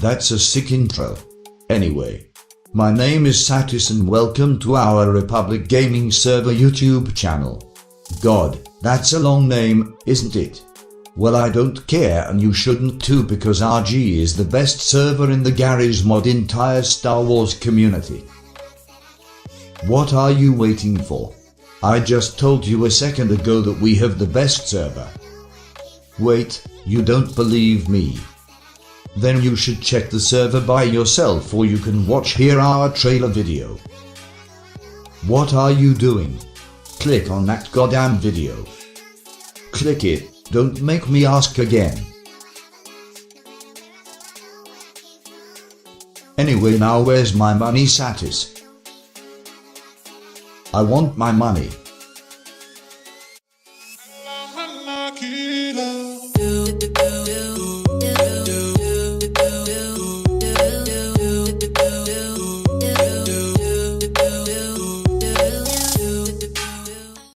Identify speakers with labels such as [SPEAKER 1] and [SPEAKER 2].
[SPEAKER 1] That's a sick intro. Anyway, my name is Satis and welcome to our Republic Gaming Server YouTube channel. God, that's a long name, isn't it? Well, I don't care and you shouldn't too, because RG is the best server in the Garry's Mod entire Star Wars community. What are you waiting for? I just told you a second ago that we have the best server. Wait, you don't believe me? Then you should check the server by yourself, or you can watch here our trailer video. What are you doing? Click on that goddamn video. Click it, don't make me ask again. Anyway, now where's my money, Satis? I want my money.